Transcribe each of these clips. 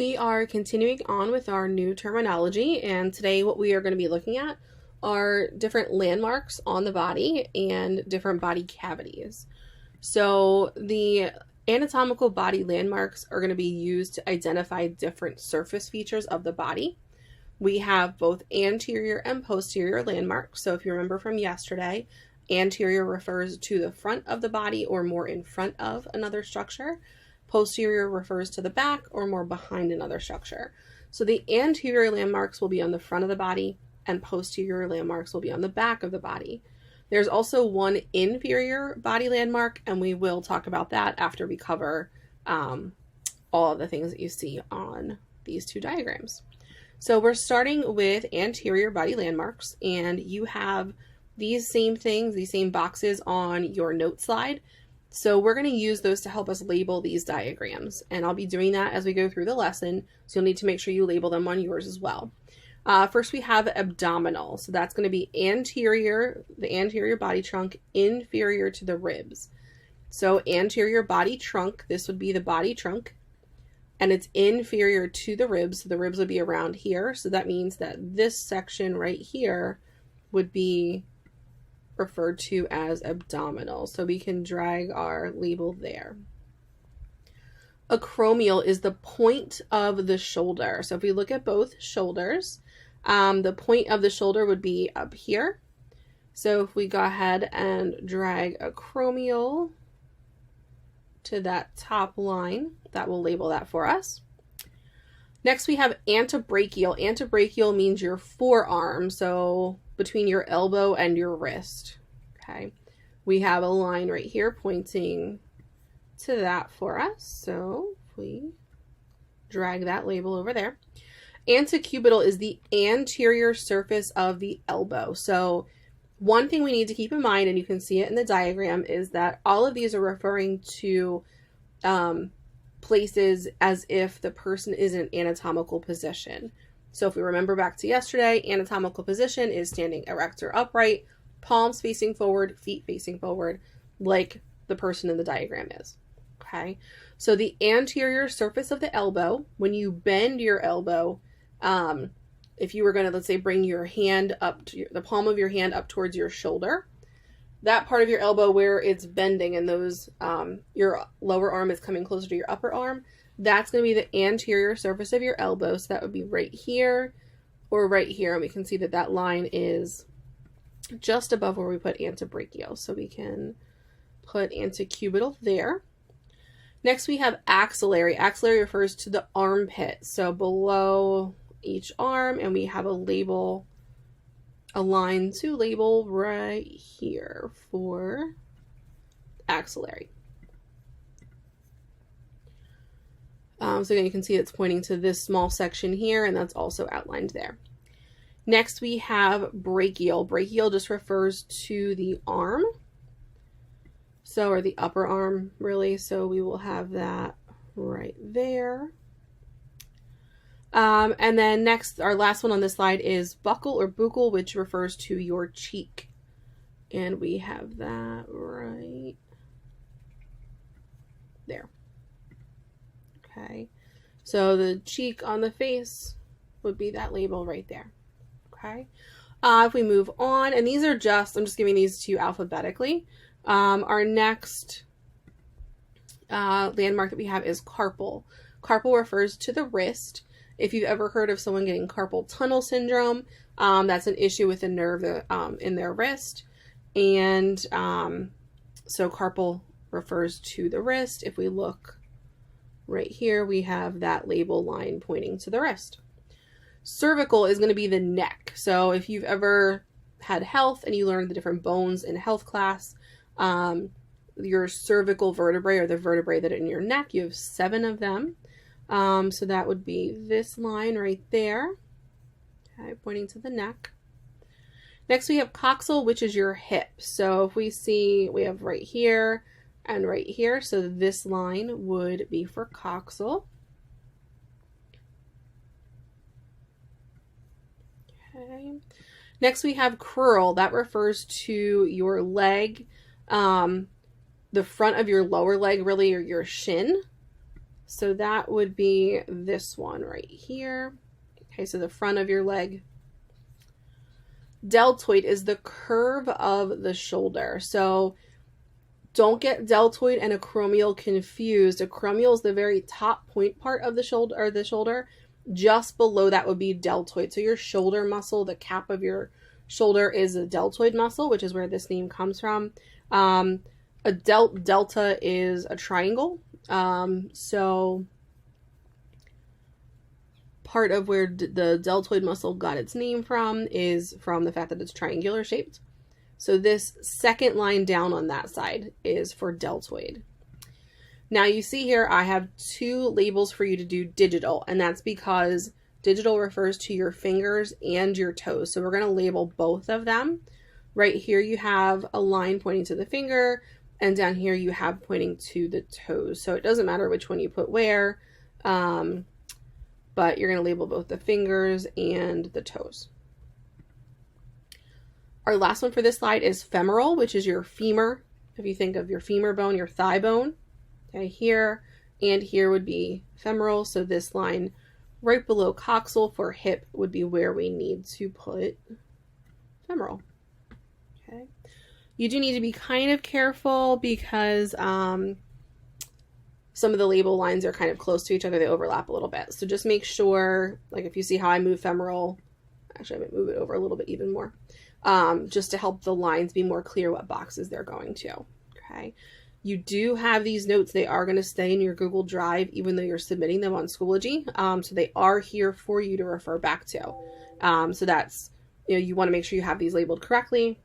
We are continuing on with our new terminology, and today what we are going to be looking at are different landmarks on the body and different body cavities. So the anatomical body landmarks are going to be used to identify different surface features of the body. We have both anterior and posterior landmarks. So if you remember from yesterday, anterior refers to the front of the body or more in front of another structure. Posterior refers to the back or more behind another structure. So the anterior landmarks will be on the front of the body and posterior landmarks will be on the back of the body. There's also one inferior body landmark, and we will talk about that after we cover all of the things that you see on these two diagrams. So we're starting with anterior body landmarks, and you have these same things, these same boxes on your note slide. So we're going to use those to help us label these diagrams, and I'll be doing that as we go through the lesson, so you'll need to make sure you label them on yours as well. First we have abdominal, so that's going to be anterior, the anterior body trunk, inferior to the ribs. So anterior body trunk, this would be the body trunk, and it's inferior to the ribs, so the ribs would be around here, so that means that this section right here would be referred to as abdominal. So we can drag our label there. Acromial is the point of the shoulder. So if we look at both shoulders, the point of the shoulder would be up here. So if we go ahead and drag acromial to that top line, that will label that for us. Next we have antebrachial. Antebrachial means your forearm, so between your elbow and your wrist. Okay, we have a line right here pointing to that for us. So if we drag that label over there. Antecubital is the anterior surface of the elbow. So one thing we need to keep in mind, and you can see it in the diagram, is that all of these are referring to places as if the person is in anatomical position. So if we remember back to yesterday, anatomical position is standing erect or upright, palms facing forward, feet facing forward, like the person in the diagram is. Okay, so the anterior surface of the elbow, when you bend your elbow, if you were going to, let's say, bring your hand up to the palm of your hand up towards your shoulder, that part of your elbow where it's bending and those your lower arm is coming closer to your upper arm, that's going to be the anterior surface of your elbow. So that would be right here or right here. And we can see that that line is just above where we put antebrachial. So we can put antecubital there. Next we have axillary. Axillary refers to the armpit. So below each arm, and we have a label, a line to label right here for axillary. So again, you can see it's pointing to this small section here, and that's also outlined there. Next, we have brachial. Brachial just refers to the arm, or the upper arm, really. So we will have that right there. And then next, our last one on this slide is buccal or buccal, which refers to your cheek. And we have that right there. Okay, so the cheek on the face would be that label right there. Okay, if we move on, and these are just, I'm just giving these to you alphabetically. Our next landmark that we have is carpal. Carpal refers to the wrist. If you've ever heard of someone getting carpal tunnel syndrome, that's an issue with a nerve in their wrist. And so carpal refers to the wrist. If we look right here, we have that label line pointing to the wrist. Cervical is going to be the neck. So if you've ever had health and you learned the different bones in health class, your cervical vertebrae, or the vertebrae that are in your neck, you have 7 of them. So that would be this line right there, okay, pointing to the neck. Next we have coxal, which is your hip. So if we see, we have right here and right here. So this line would be for coxal. Okay. Next we have crural. That refers to your leg, the front of your lower leg, really, or your shin. So that would be this one right here. Okay, so the front of your leg. Deltoid is the curve of the shoulder. So don't get deltoid and acromial confused. Acromial is the very top point part of the shoulder, or the shoulder. Just below that would be deltoid. So your shoulder muscle, the cap of your shoulder, is a deltoid muscle, which is where this name comes from. A delta is a triangle. So part of where the deltoid muscle got its name from is from the fact that it's triangular shaped. So this second line down on that side is for deltoid. Now you see here I have two labels for you to do digital, and that's because digital refers to your fingers and your toes. So we're going to label both of them. Right here you have a line pointing to the finger, and down here you have pointing to the toes. So it doesn't matter which one you put where, but you're going to label both the fingers and the toes. Our last one for this slide is femoral, which is your femur. If you think of your femur bone, your thigh bone, okay, here and here would be femoral. So this line right below coxal for hip would be where we need to put femoral. Okay. You do need to be kind of careful because some of the label lines are kind of close to each other. They overlap a little bit. So just make sure, like if you see how I move femoral, actually I might move it over a little bit even more, just to help the lines be more clear what boxes they're going to. Okay. You do have these notes. They are going to stay in your Google Drive, even though you're submitting them on Schoology. So they are here for you to refer back to. So that's, you want to make sure you have these labeled correctly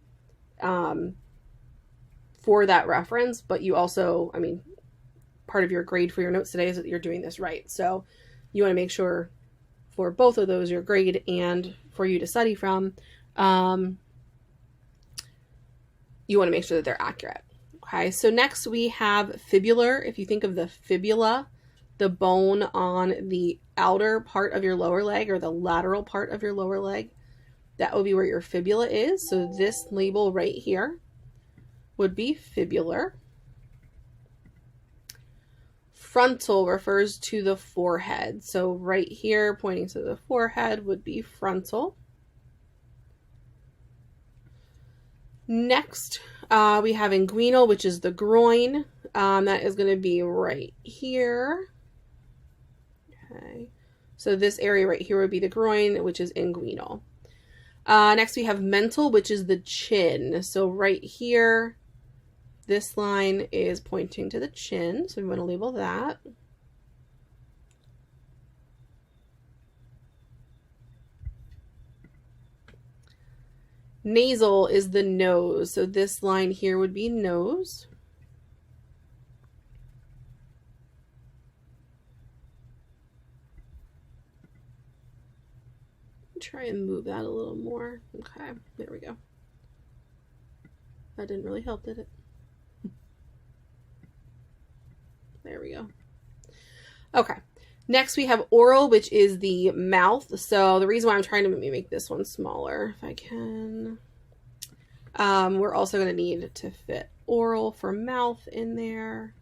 for that reference, but you also, part of your grade for your notes today is that you're doing this right. So you want to make sure for both of those, your grade and for you to study from, you want to make sure that they're accurate. Okay, so next we have fibular. If you think of the fibula, the bone on the outer part of your lower leg or the lateral part of your lower leg, that would be where your fibula is. So this label right here would be fibular. Frontal refers to the forehead. So right here pointing to the forehead would be frontal. Next, we have inguinal, which is the groin. That is going to be right here. Okay, so this area right here would be the groin, which is inguinal. Next, we have mental, which is the chin. So right here, this line is pointing to the chin, so we want to label that. Nasal is the nose, so this line here would be nose. Try and move that a little more. Okay, there we go. That didn't really help, did it? There we go. Okay. Next we have oral, which is the mouth. So the reason why I'm trying to make this one smaller, if I can, we're also going to need to fit oral for mouth in there.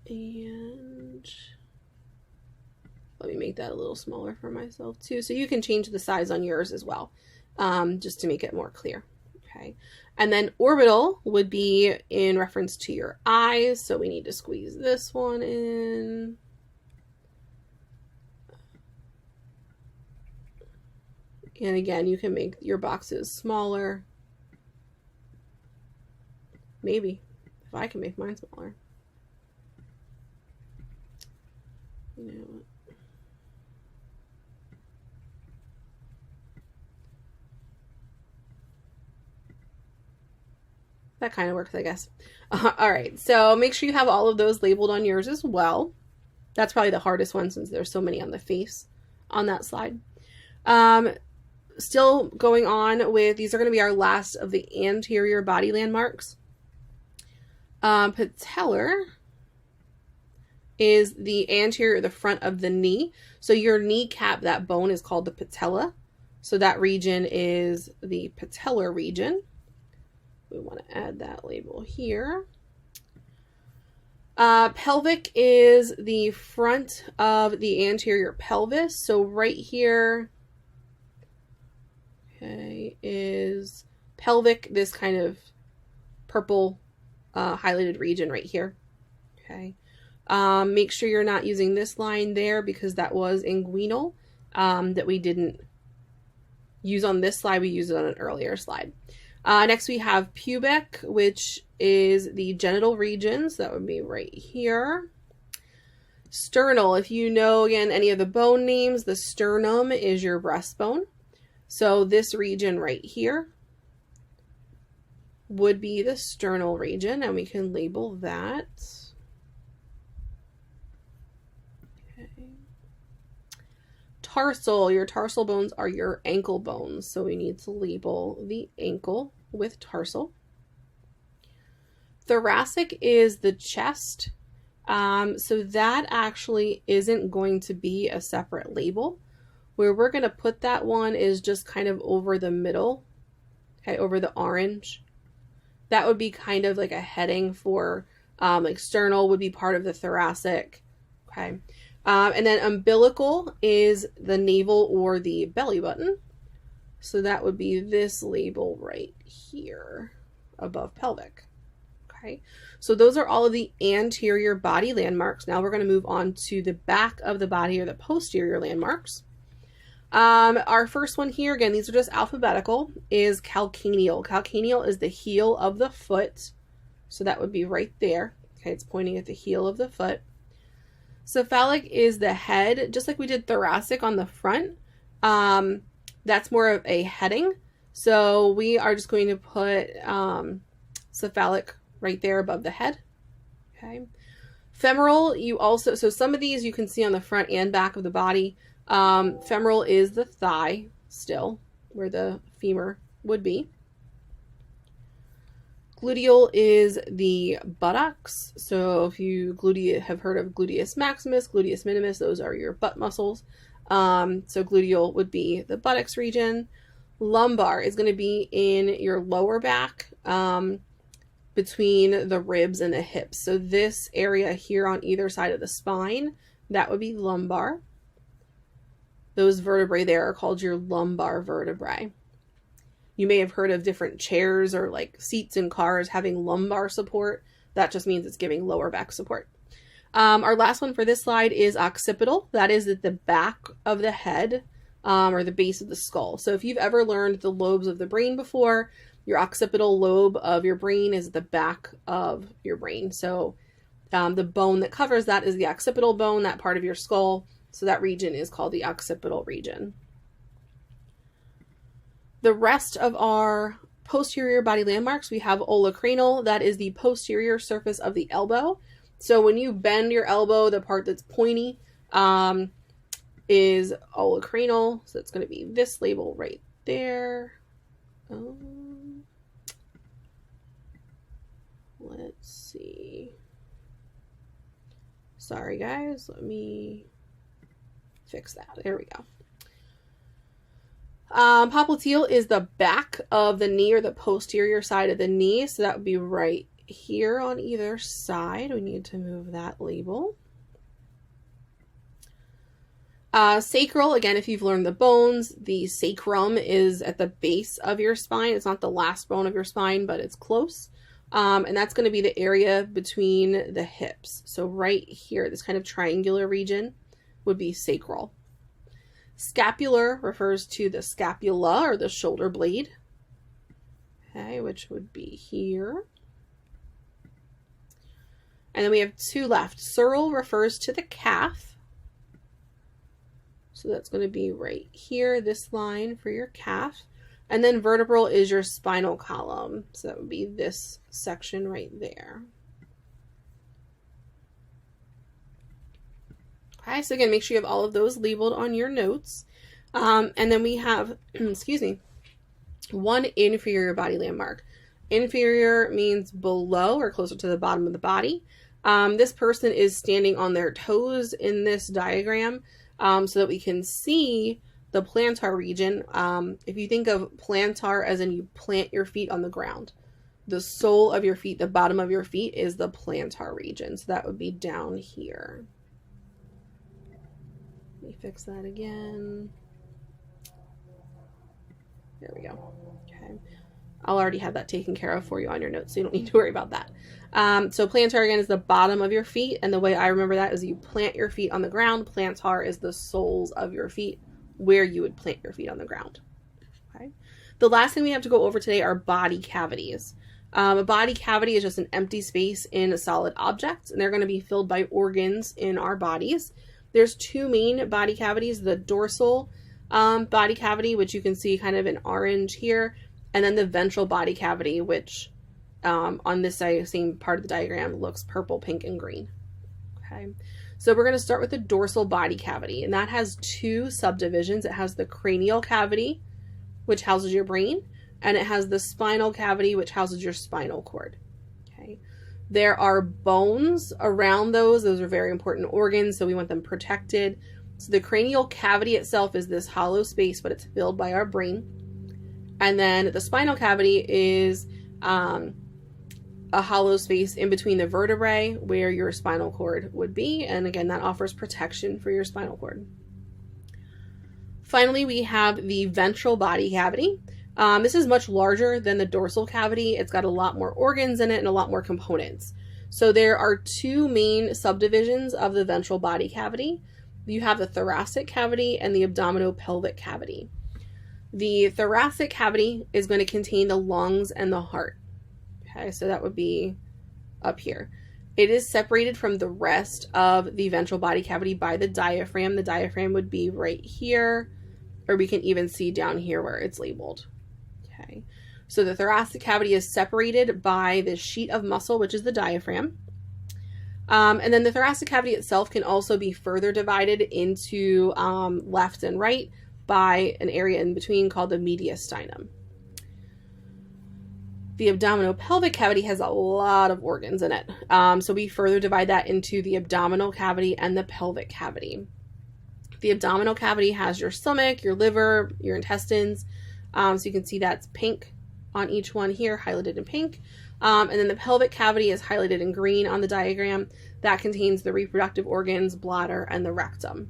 And let me make that a little smaller for myself too. So you can change the size on yours as well, just to make it more clear. Okay. And then orbital would be in reference to your eyes. So we need to squeeze this one in. And again, you can make your boxes smaller. Maybe, if I can make mine smaller. You know what? That kind of works, I guess. All right, so make sure you have all of those labeled on yours as well. That's probably the hardest one since there's so many on the face on that slide. Still going on with, these are going to be our last of the anterior body landmarks. Patellar is the anterior, the front of the knee. So your kneecap, that bone is called the patella. So that region is the patellar region. We want to add that label here. Pelvic is the front of the anterior pelvis. So right here, okay, is pelvic, this kind of purple highlighted region right here. Okay. Make sure you're not using this line there because that was inguinal that we didn't use on this slide. We used it on an earlier slide. Next we have pubic, which is the genital region. So that would be right here. Sternal, if you know, again, any of the bone names, the sternum is your breastbone. So this region right here would be the sternal region, and we can label that. Okay. Tarsal, your tarsal bones are your ankle bones, so we need to label the ankle with tarsal. Thoracic is the chest, so that actually isn't going to be a separate label. Where we're going to put that one is just kind of over the middle, okay, over the orange. That would be kind of like a heading for like sternal would be part of the thoracic, okay. And then umbilical is the navel or the belly button. So that would be this label right here above pelvic. Okay. So those are all of the anterior body landmarks. Now we're going to move on to the back of the body or the posterior landmarks. Our first one here, again, these are just alphabetical, is calcaneal. Calcaneal is the heel of the foot. So that would be right there. Okay. It's pointing at the heel of the foot. Cephalic is the head, just like we did thoracic on the front. That's more of a heading. So we are just going to put cephalic right there above the head. Okay. Femoral, you also, so some of these you can see on the front and back of the body. Femoral is the thigh still, where the femur would be. Gluteal is the buttocks. So if you have heard of gluteus maximus, gluteus minimus, those are your butt muscles. So gluteal would be the buttocks region. Lumbar is going to be in your lower back, between the ribs and the hips. So this area here on either side of the spine, that would be lumbar. Those vertebrae there are called your lumbar vertebrae. You may have heard of different chairs or like seats in cars having lumbar support. That just means it's giving lower back support. Our last one for this slide is occipital. That is at the back of the head, or the base of the skull. So if you've ever learned the lobes of the brain before, your occipital lobe of your brain is the back of your brain. So the bone that covers that is the occipital bone, that part of your skull. So that region is called the occipital region. The rest of our posterior body landmarks, we have olecranal. That is the posterior surface of the elbow. So when you bend your elbow, the part that's pointy is olecranal. So it's going to be this label right there. Let's see. Sorry guys, let me fix that. There we go. Popliteal is the back of the knee or the posterior side of the knee. So that would be right here on either side. We need to move that label. Sacral, again, if you've learned the bones, the sacrum is at the base of your spine. It's not the last bone of your spine, but it's close. And that's going to be the area between the hips. So right here, this kind of triangular region would be sacral. Scapular refers to the scapula or the shoulder blade, okay, which would be here. And then we have two left. Sural refers to the calf. So that's going to be right here, this line for your calf. And then vertebral is your spinal column. So that would be this section right there. Okay, so again, make sure you have all of those labeled on your notes. And then we have, excuse me, one inferior body landmark. Inferior means below or closer to the bottom of the body. This person is standing on their toes in this diagram so that we can see the plantar region. If you think of plantar as in you plant your feet on the ground, the sole of your feet, the bottom of your feet, is the plantar region. So that would be down here. Let me fix that again. There we go. Okay. I'll already have that taken care of for you on your notes, so you don't need to worry about that. So plantar, again, is the bottom of your feet. And the way I remember that is you plant your feet on the ground. Plantar is the soles of your feet, where you would plant your feet on the ground. Okay. The last thing we have to go over today are body cavities. A body cavity is just an empty space in a solid object, and they're going to be filled by organs in our bodies. There's two main body cavities, the dorsal body cavity, which you can see kind of in orange here, and then the ventral body cavity, which on this same part of the diagram looks purple, pink, and green. Okay, so we're going to start with the dorsal body cavity, and that has two subdivisions. It has the cranial cavity, which houses your brain, and it has the spinal cavity, which houses your spinal cord. Okay, there are bones around those. Those are very important organs, so we want them protected. So the cranial cavity itself is this hollow space, but it's filled by our brain. And then the spinal cavity is a hollow space in between the vertebrae where your spinal cord would be. And again, that offers protection for your spinal cord. Finally, we have the ventral body cavity. This is much larger than the dorsal cavity. It's got a lot more organs in it and a lot more components. So there are two main subdivisions of the ventral body cavity. You have the thoracic cavity and the abdominopelvic cavity. The thoracic cavity is going to contain the lungs and the heart. Okay, so that would be up here. It is separated from the rest of the ventral body cavity by the diaphragm. The diaphragm would be right here, or we can even see down here where it's labeled. Okay, so the thoracic cavity is separated by the sheet of muscle, which is the diaphragm. And then the thoracic cavity itself can also be further divided into left and right by an area in between called the mediastinum. The abdominopelvic cavity has a lot of organs in it. So we further divide that into the abdominal cavity and the pelvic cavity. The abdominal cavity has your stomach, your liver, your intestines. So you can see that's pink on each one here, highlighted in pink. And then the pelvic cavity is highlighted in green on the diagram. That contains the reproductive organs, bladder, and the rectum.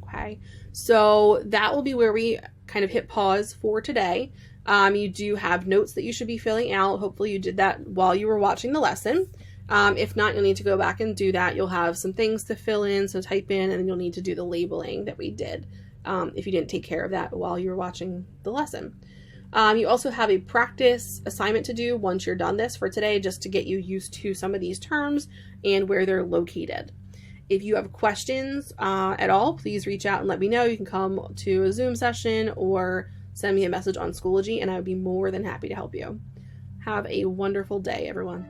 Okay, so that will be where we kind of hit pause for today. You do have notes that you should be filling out. Hopefully you did that while you were watching the lesson. If not, you'll need to go back and do that. You'll have some things to fill in, so type in, and then you'll need to do the labeling that we did if you didn't take care of that while you were watching the lesson. You also have a practice assignment to do once you're done this for today, just to get you used to some of these terms and where they're located. If you have questions at all, please reach out and let me know. You can come to a Zoom session or send me a message on Schoology, and I would be more than happy to help you. Have a wonderful day, everyone.